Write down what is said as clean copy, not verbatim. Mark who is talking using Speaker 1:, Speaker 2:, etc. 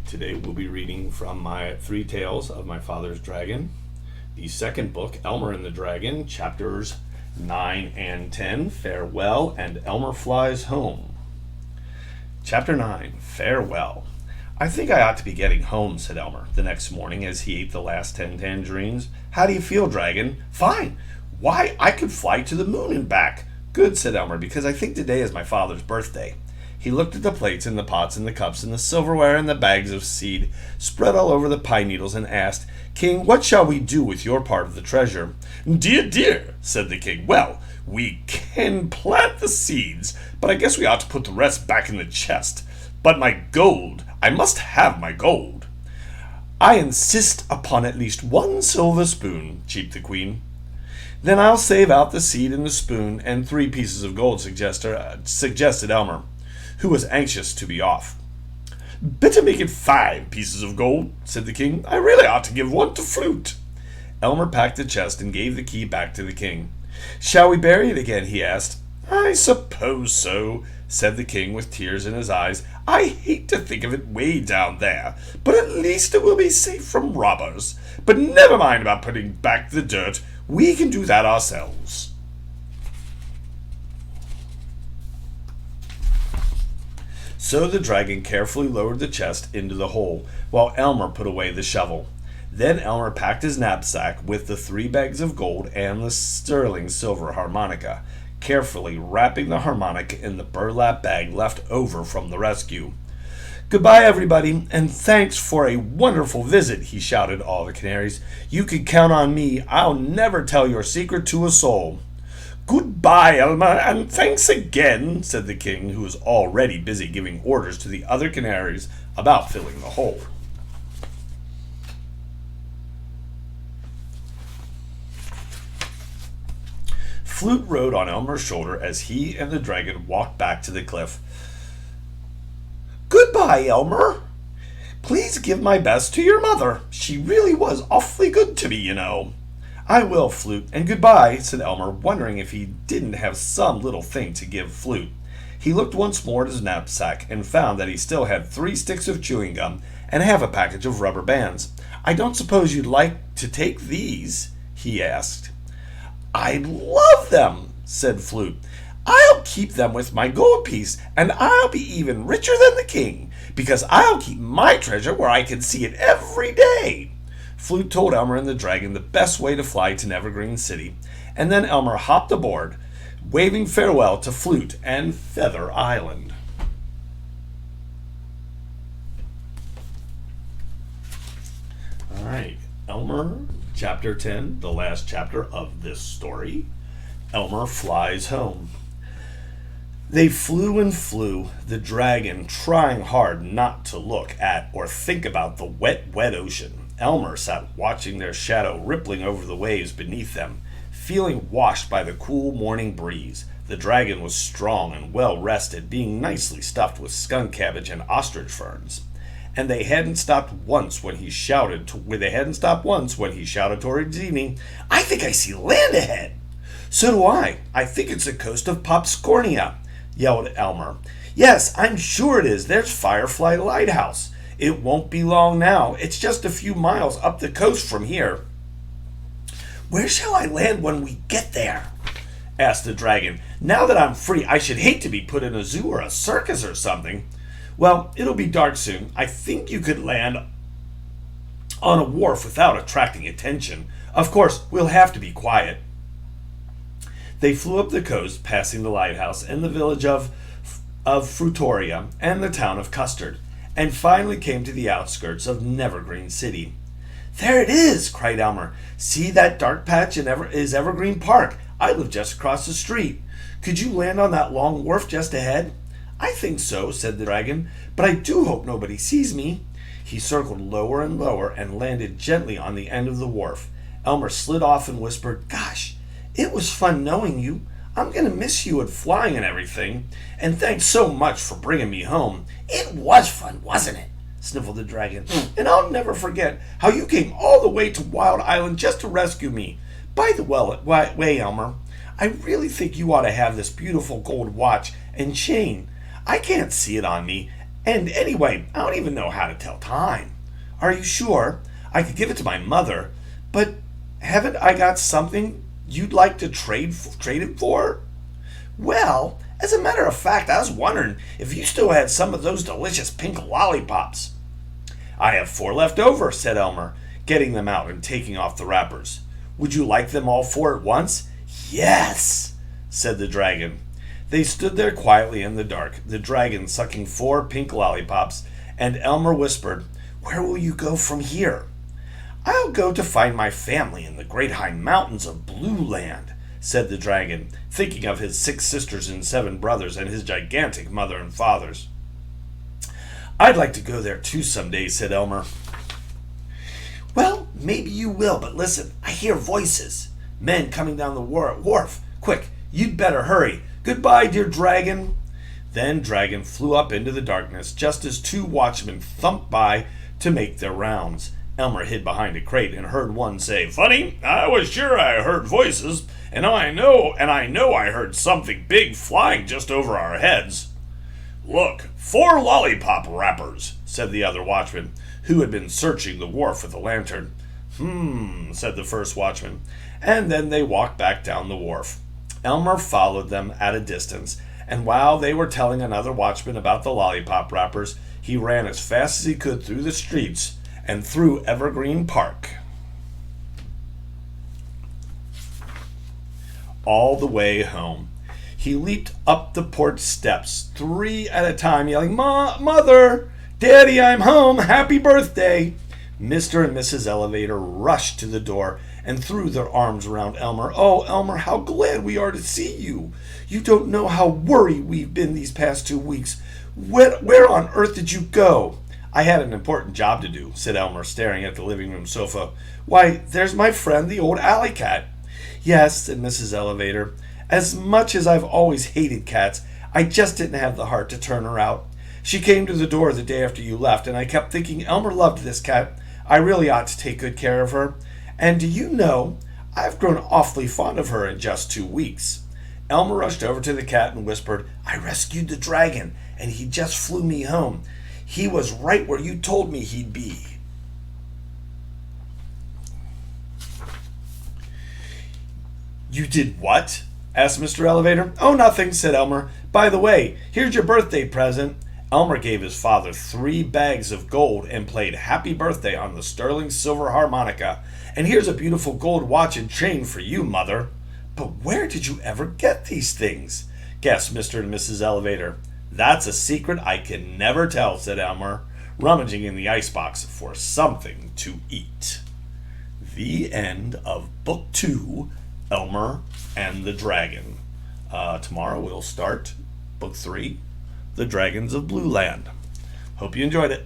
Speaker 1: Today we'll be reading from my Three Tales of My Father's Dragon, the second book, Elmer and the Dragon, chapters 9 and 10, Farewell, and Elmer Flies Home. Chapter 9, Farewell. I think I ought to be getting home, said Elmer the next morning as he ate the last 10 tangerines. How do you feel, Dragon? Fine. Why, I could fly to the moon and back. Good, said Elmer, because I think today is my father's birthday. He looked at the plates and the pots and the cups and the silverware and the bags of seed spread all over the pine needles and asked, King, what shall we do with your part of the treasure? Dear, dear, said the king, well, we can plant the seeds, but I guess we ought to put the rest back in the chest. But my gold, I must have my gold. I insist upon at least one silver spoon, cheeped the queen. Then I'll save out the seed and the spoon and 3 pieces of gold, suggested Elmer, who was anxious to be off. Better make it 5 pieces of gold, said the king. I really ought to give one to Flute. Elmer packed the chest and gave the key back to the king. Shall we bury it again? He asked. I suppose so, said the king with tears in his eyes. I hate to think of it way down there, but at least it will be safe from robbers. But never mind about putting back the dirt. We can do that ourselves. So the dragon carefully lowered the chest into the hole, while Elmer put away the shovel. Then Elmer packed his knapsack with the 3 bags of gold and the sterling silver harmonica, carefully wrapping the harmonica in the burlap bag left over from the rescue. Goodbye, everybody, and thanks for a wonderful visit, he shouted all the canaries. You can count on me. I'll never tell your secret to a soul. Goodbye, Elmer, and thanks again, said the king, who was already busy giving orders to the other canaries about filling the hole. Flute rode on Elmer's shoulder as he and the dragon walked back to the cliff. Goodbye, Elmer. Please give my best to your mother. She really was awfully good to me, you know. I will, Flute, and goodbye, said Elmer, wondering if he didn't have some little thing to give Flute. He looked once more at his knapsack and found that he still had 3 sticks of chewing gum and half a package of rubber bands. I don't suppose you'd like to take these? He asked. I'd love them, said Flute. I'll keep them with my gold piece, and I'll be even richer than the king, because I'll keep my treasure where I can see it every day. Flute told Elmer and the dragon the best way to fly to Nevergreen City, and then Elmer hopped aboard, waving farewell to Flute and Feather Island. All right, Elmer, chapter 10, the last chapter of this story. Elmer Flies Home. They flew and flew, the dragon trying hard not to look at or think about the wet, wet ocean. Elmer sat watching their shadow rippling over the waves beneath them, feeling washed by the cool morning breeze. The dragon was strong and well rested, being nicely stuffed with skunk cabbage and ostrich ferns. And they hadn't stopped once when he shouted toward Zini, I think I see land ahead. So do I. I think it's the coast of Popscornia, yelled Elmer. Yes, I'm sure it is. There's Firefly Lighthouse. It won't be long now. It's just a few miles up the coast from here. Where shall I land when we get there? Asked the dragon. Now that I'm free, I should hate to be put in a zoo or a circus or something. Well, it'll be dark soon. I think you could land on a wharf without attracting attention. Of course, we'll have to be quiet. They flew up the coast, passing the lighthouse and the village of Frutoria and the town of Custard, and finally came to the outskirts of Nevergreen City. There it is, cried Elmer. See that dark patch is Evergreen Park. I live just across the street. Could you land on that long wharf just ahead? I think so, said the dragon, but I do hope nobody sees me. He circled lower and lower and landed gently on the end of the wharf. Elmer slid off and whispered, Gosh, it was fun knowing you. I'm going to miss you and flying and everything. And thanks so much for bringing me home. It was fun, wasn't it? Sniffled the dragon. And I'll never forget how you came all the way to Wild Island just to rescue me. By the way, Elmer, I really think you ought to have this beautiful gold watch and chain. I can't see it on me, And anyway, I don't even know how to tell time. Are you sure? I could give it to my mother, but haven't I got something you'd like to trade it for? Well, as a matter of fact, I was wondering if you still had some of those delicious pink lollipops. I have 4 left over, said Elmer, getting them out and taking off the wrappers. Would you like them all 4 at once? Yes, said the dragon. They stood there quietly in the dark, the dragon sucking 4 pink lollipops, and Elmer whispered, Where will you go from here? I'll go to find my family in the great high mountains of Blue Land, said the dragon, thinking of his 6 sisters and 7 brothers and his gigantic mother and fathers. I'd like to go there too someday, said Elmer. Well, maybe you will, but listen, I hear voices. Men coming down the wharf. Quick, you'd better hurry. Goodbye, dear dragon. Then Dragon flew up into the darkness just as 2 watchmen thumped by to make their rounds. Elmer hid behind a crate and heard one say, Funny, I was sure I heard voices, and I know I heard something big flying just over our heads. Look, 4 lollipop wrappers, said the other watchman, who had been searching the wharf with a lantern. Said the first watchman, and then they walked back down the wharf. Elmer followed them at a distance, and while they were telling another watchman about the lollipop wrappers, he ran as fast as he could through the streets and through Evergreen Park. All the way home. He leaped up the porch steps, 3 at a time, yelling, Mother! Daddy, I'm home! Happy birthday! Mr. and Mrs. Elevator rushed to the door and threw their arms around Elmer. Oh, Elmer, how glad we are to see you! You don't know how worried we've been these past 2 weeks. Where on earth did you go? I had an important job to do, said Elmer, staring at the living room sofa. Why, there's my friend, the old alley cat. Yes, said Mrs. Elevator. As much as I've always hated cats, I just didn't have the heart to turn her out. She came to the door the day after you left, and I kept thinking Elmer loved this cat. I really ought to take good care of her. And do you know, I've grown awfully fond of her in just 2 weeks. Elmer rushed over to the cat and whispered, I rescued the dragon, and he just flew me home. He was right where you told me he'd be. You did what? Asked Mr. Elevator. Oh, nothing, said Elmer. By the way, here's your birthday present. Elmer gave his father 3 bags of gold and played Happy Birthday on the sterling silver harmonica. And here's a beautiful gold watch and chain for you, Mother. But where did you ever get these things? Guessed Mr. and Mrs. Elevator. That's a secret I can never tell, said Elmer, rummaging in the icebox for something to eat. The end of Book 2, Elmer and the Dragon. Tomorrow we'll start Book 3, The Dragons of Blue Land. Hope you enjoyed it.